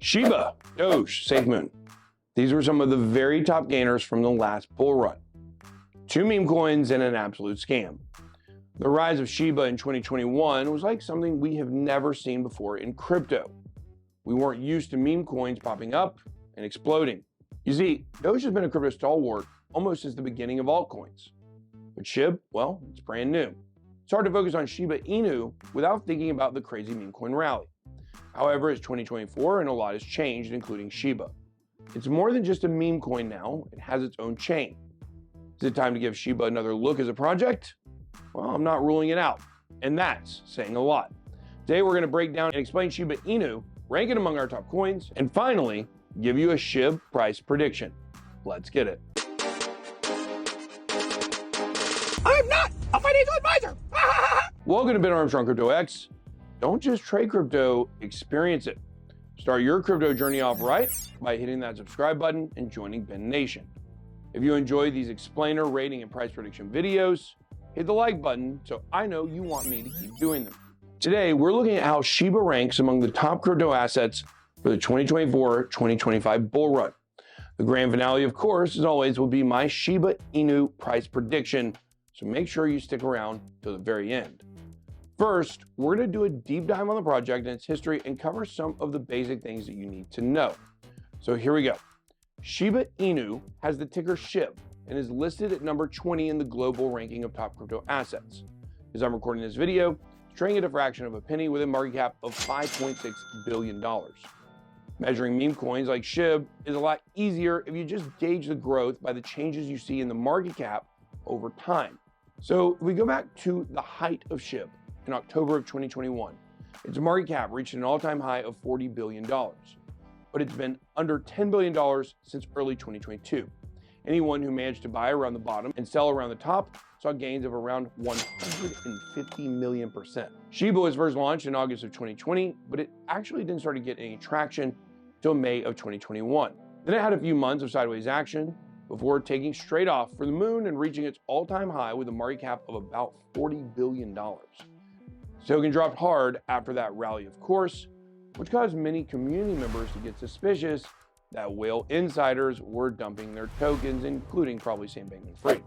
Shiba, Doge, SafeMoon. These were some of the very top gainers from the last bull run. 2 meme coins and an absolute scam. The rise of Shiba in 2021 was like something we have never seen before in crypto. We weren't used to meme coins popping up and exploding. You see, Doge has been a crypto stalwart almost since the beginning of altcoins. But Shib, well, it's brand new. It's hard to focus on Shiba Inu without thinking about the crazy meme coin rally. However, it's 2024 and a lot has changed, including Shiba. It's more than just a meme coin now, it has its own chain. Is it time to give Shiba another look as a project? Well, I'm not ruling it out, and that's saying a lot. Today we're going to break down and explain Shiba Inu, rank it among our top coins, and finally, give you a Shib price prediction. Let's get it. I'm not a financial advisor! Welcome to Ben Armstrong Crypto X. Don't just trade crypto, experience it. Start your crypto journey off right by hitting that subscribe button and joining Ben Nation. If you enjoy these explainer, rating, and price prediction videos, hit the like button so I know you want me to keep doing them. Today, we're looking at how Shiba ranks among the top crypto assets for the 2024-2025 bull run. The grand finale, of course, as always, will be my Shiba Inu price prediction, so make sure you stick around till the very end. First, we're going to do a deep dive on the project and its history and cover some of the basic things that you need to know. So here we go. Shiba Inu has the ticker Shib and is listed at number 20 in the global ranking of top crypto assets. As I'm recording this video, it's trading at a fraction of a penny with a market cap of $5.6 billion. Measuring meme coins like Shib is a lot easier if you just gauge the growth by the changes you see in the market cap over time. So if we go back to the height of Shib in October of 2021, its market cap reached an all-time high of $40 billion, but it's been under $10 billion since early 2022. Anyone who managed to buy around the bottom and sell around the top saw gains of around 150 million%. Shiba was first launched in August of 2020, but it actually didn't start to get any traction until May of 2021. Then it had a few months of sideways action before taking straight off for the moon and reaching its all-time high with a market cap of about $40 billion. Token dropped hard after that rally, of course, which caused many community members to get suspicious that whale insiders were dumping their tokens, including probably Sam Bankman-Fried.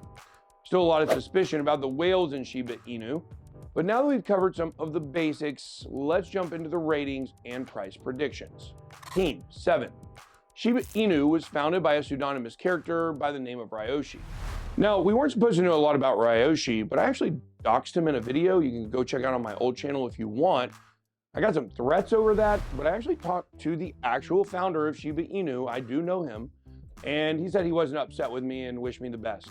Still a lot of suspicion about the whales in Shiba Inu, but now that we've covered some of the basics, let's jump into the ratings and price predictions. Team 7. Shiba Inu was founded by a pseudonymous character by the name of Ryoshi. Now, we weren't supposed to know a lot about Ryoshi, but I actually doxed him in a video. You can go check out on my old channel if you want. I got some threats over that, but I actually talked to the actual founder of Shiba Inu. I do know him, and he said he wasn't upset with me and wished me the best.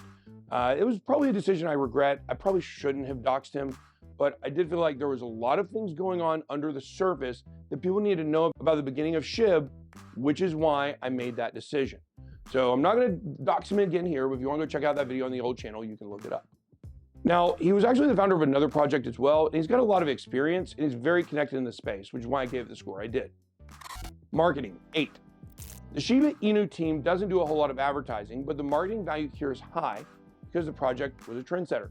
It was probably a decision I regret. I probably shouldn't have doxed him, but I did feel like there was a lot of things going on under the surface that people needed to know about the beginning of Shib, which is why I made that decision. So I'm not going to dox him again here, but if you want to go check out that video on the old channel, you can look it up. Now, he was actually the founder of another project as well, and he's got a lot of experience, and he's very connected in the space, which is why I gave it the score I did. Marketing, 8. The Shiba Inu team doesn't do a whole lot of advertising, but the marketing value here is high because the project was a trendsetter.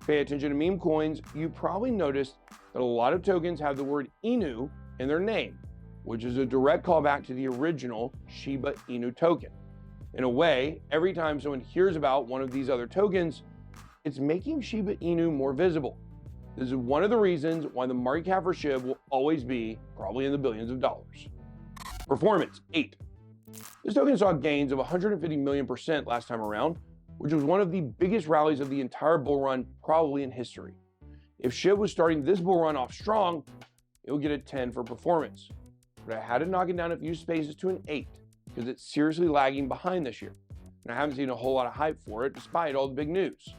Pay attention to meme coins, you probably noticed that a lot of tokens have the word Inu in their name, which is a direct callback to the original Shiba Inu token. In a way, every time someone hears about one of these other tokens, it's making Shiba Inu more visible. This is one of the reasons why the market cap for Shib will always be probably in the billions of dollars. Performance, 8. This token saw gains of 150 million% last time around, which was one of the biggest rallies of the entire bull run probably in history. If Shib was starting this bull run off strong, it would get a 10 for performance. But I had to knock it down a few spaces to an 8 because it's seriously lagging behind this year. And I haven't seen a whole lot of hype for it despite all the big news.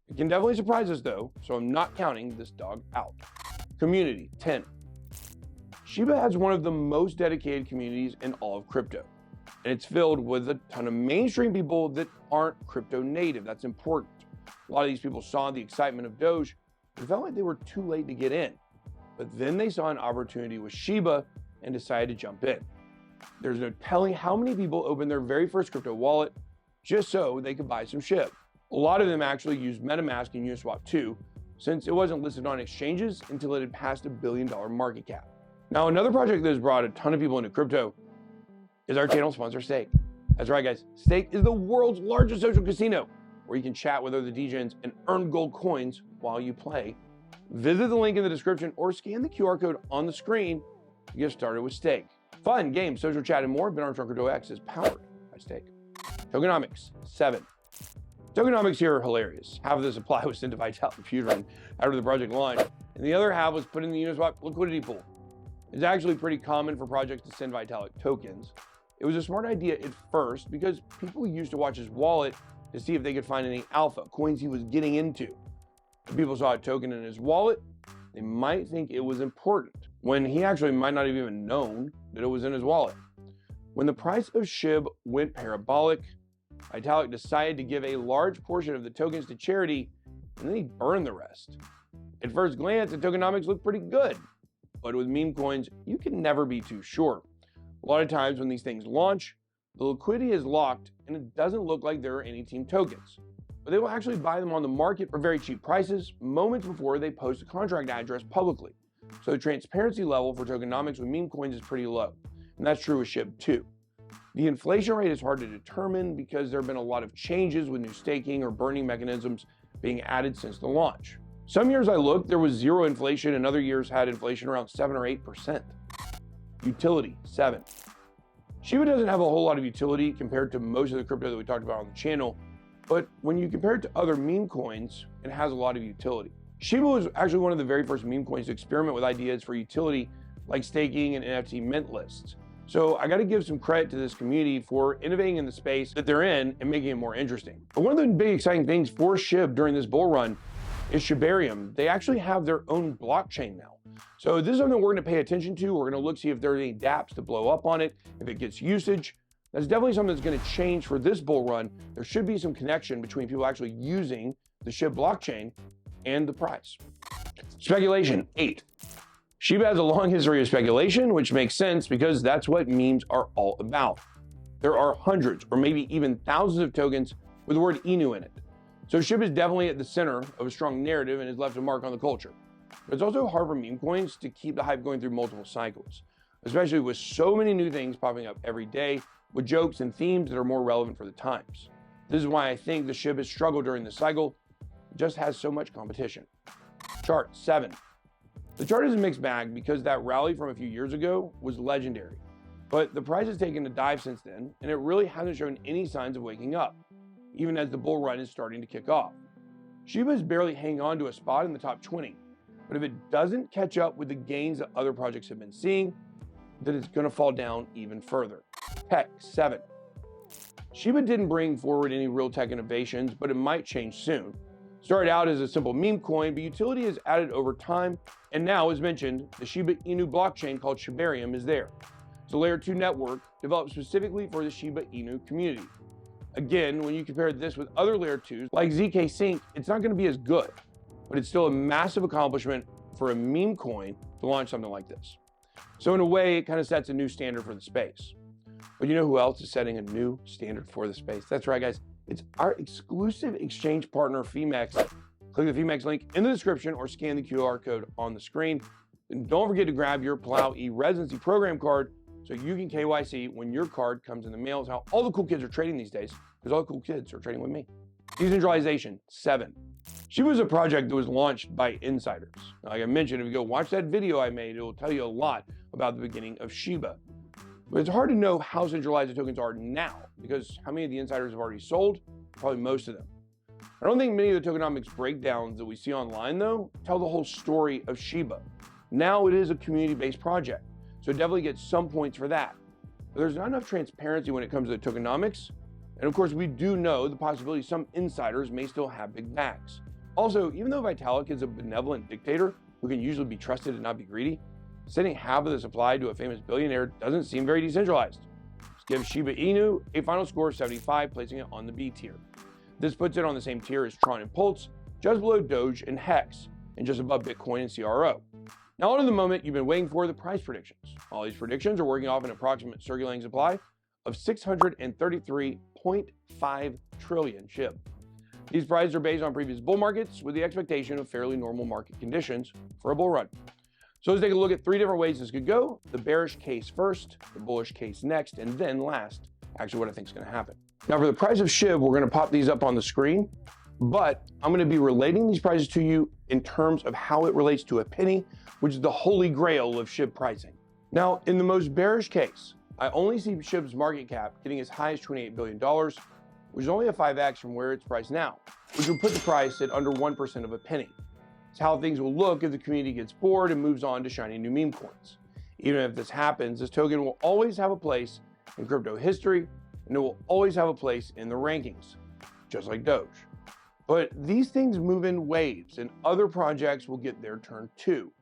It can definitely surprise us though, so I'm not counting this dog out. Community, 10. Shiba has one of the most dedicated communities in all of crypto, and it's filled with a ton of mainstream people that aren't crypto native. That's important. A lot of these people saw the excitement of Doge, but felt like they were too late to get in. But then they saw an opportunity with Shiba and decided to jump in. There's no telling how many people opened their very first crypto wallet just so they could buy some Shib. A lot of them actually used MetaMask and Uniswap too, since it wasn't listed on exchanges until it had passed $1 billion market cap. Now, another project that has brought a ton of people into crypto is our channel sponsor, Stake. That's right, guys. Stake is the world's largest social casino where you can chat with other DJs and earn gold coins while you play. Visit the link in the description or scan the QR code on the screen to get started with Stake. Fun, games, social chat, and more. Ben Armstrong Crypto X is powered by Stake. Tokenomics 7. Tokenomics here are hilarious. Half of the supply was sent to Vitalik Computer after the project launched, and the other half was put in the Uniswap liquidity pool. It's actually pretty common for projects to send Vitalik tokens. It was a smart idea at first because people used to watch his wallet to see if they could find any alpha, coins he was getting into. If people saw a token in his wallet, they might think it was important, when he actually might not have even known that it was in his wallet. When the price of Shib went parabolic, Vitalik decided to give a large portion of the tokens to charity, and then he burned the rest. At first glance, the tokenomics looked pretty good, but with meme coins, you can never be too sure. A lot of times when these things launch, the liquidity is locked and it doesn't look like there are any team tokens. But they will actually buy them on the market for very cheap prices moments before they post a contract address publicly. So the transparency level for tokenomics with meme coins is pretty low. And that's true with Shib too. The inflation rate is hard to determine because there have been a lot of changes with new staking or burning mechanisms being added since the launch. Some years I looked, there was zero inflation, and other years had inflation around 7 or 8%. Utility 7. Shiba doesn't have a whole lot of utility compared to most of the crypto that we talked about on the channel, but when you compare it to other meme coins, it has a lot of utility. Shiba was actually one of the very first meme coins to experiment with ideas for utility like staking and NFT mint lists. So I got to give some credit to this community for innovating in the space that they're in and making it more interesting. But one of the big exciting things for Shib during this bull run is Shibarium. They actually have their own blockchain now. So this is something we're going to pay attention to. We're going to look, see if there's any dApps to blow up on it, if it gets usage. That's definitely something that's going to change for this bull run. There should be some connection between people actually using the Shib blockchain and the price. Speculation 8. Shiba has a long history of speculation, which makes sense because that's what memes are all about. There are hundreds or maybe even thousands of tokens with the word Inu in it. So Shib is definitely at the center of a strong narrative and has left a mark on the culture. But it's also hard for meme coins to keep the hype going through multiple cycles, especially with so many new things popping up every day with jokes and themes that are more relevant for the times. This is why I think the Shib has struggled during the cycle. It just has so much competition. Chart 7. The chart is a mixed bag because that rally from a few years ago was legendary. But the price has taken a dive since then, and it really hasn't shown any signs of waking up, even as the bull run is starting to kick off. Shiba is barely hanging on to a spot in the top 20, but if it doesn't catch up with the gains that other projects have been seeing, then it's going to fall down even further. Tech 7. Shiba didn't bring forward any real tech innovations, but it might change soon. Started out as a simple meme coin, but utility is added over time, and now, as mentioned, the Shiba Inu blockchain called Shibarium is there. It's a layer 2 network developed specifically for the Shiba Inu community. Again, when you compare this with other layer 2s like ZK Sync, it's not going to be as good, but it's still a massive accomplishment for a meme coin to launch something like this. So in a way, it kind of sets a new standard for the space. But you know who else is setting a new standard for the space? That's right, guys. It's our exclusive exchange partner, Phemex. Click the Phemex link in the description or scan the QR code on the screen. And don't forget to grab your Palau e-residency program card so you can KYC when your card comes in the mail. It's how all the cool kids are trading these days, because all the cool kids are trading with me. Decentralization 7. Shiba was a project that was launched by insiders. Like I mentioned, if you go watch that video I made, it will tell you a lot about the beginning of Shiba. But it's hard to know how centralized the tokens are now, because how many of the insiders have already sold? Probably most of them. I don't think many of the tokenomics breakdowns that we see online, though, tell the whole story of Shiba. Now it is a community-based project, so it definitely gets some points for that. But there's not enough transparency when it comes to the tokenomics, and of course we do know the possibility some insiders may still have big bags. Also, even though Vitalik is a benevolent dictator who can usually be trusted and not be greedy, sending half of the supply to a famous billionaire doesn't seem very decentralized. Let's give Shiba Inu a final score of 75, placing it on the B tier. This puts it on the same tier as Tron and Pulse, just below Doge and Hex, and just above Bitcoin and CRO. Now on to the moment you've been waiting for, the price predictions. All these predictions are working off an approximate circulating supply of 633.5 trillion Shib. These prices are based on previous bull markets with the expectation of fairly normal market conditions for a bull run. So let's take a look at 3 different ways this could go. The bearish case first, the bullish case next, and then last, actually what I think is going to happen. Now for the price of Shib, we're going to pop these up on the screen, but I'm going to be relating these prices to you in terms of how it relates to a penny, which is the holy grail of Shib pricing. Now, in the most bearish case, I only see Shib's market cap getting as high as $28 billion, which is only a 5x from where it's priced now, which would put the price at under 1% of a penny. It's how things will look if the community gets bored and moves on to shiny new meme coins. Even if this happens, this token will always have a place in crypto history, and it will always have a place in the rankings, just like Doge. But these things move in waves, and other projects will get their turn too.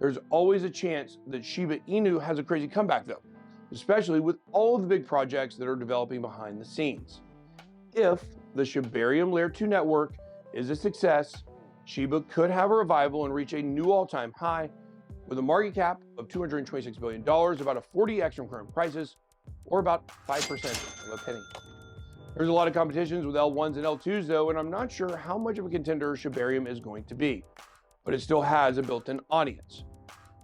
There's always a chance that Shiba Inu has a crazy comeback though, especially with all of the big projects that are developing behind the scenes. If the Shibarium Layer 2 network is a success, Shiba could have a revival and reach a new all-time high with a market cap of $226 billion, about a 40x from current prices, or about 5% of a penny. There's a lot of competitions with L1s and L2s though, and I'm not sure how much of a contender Shibarium is going to be, but it still has a built-in audience.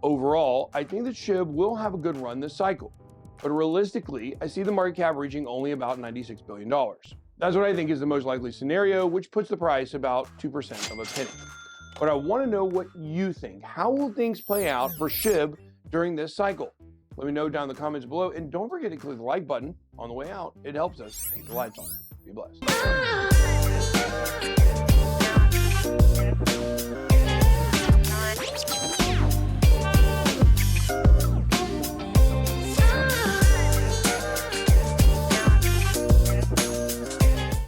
Overall, I think that Shib will have a good run this cycle, but realistically, I see the market cap reaching only about $96 billion. That's what I think is the most likely scenario, which puts the price about 2% of a penny. But I want to know what you think. How will things play out for Shib during this cycle? Let me know down in the comments below, and don't forget to click the like button on the way out. It helps us keep the lights on. Be blessed.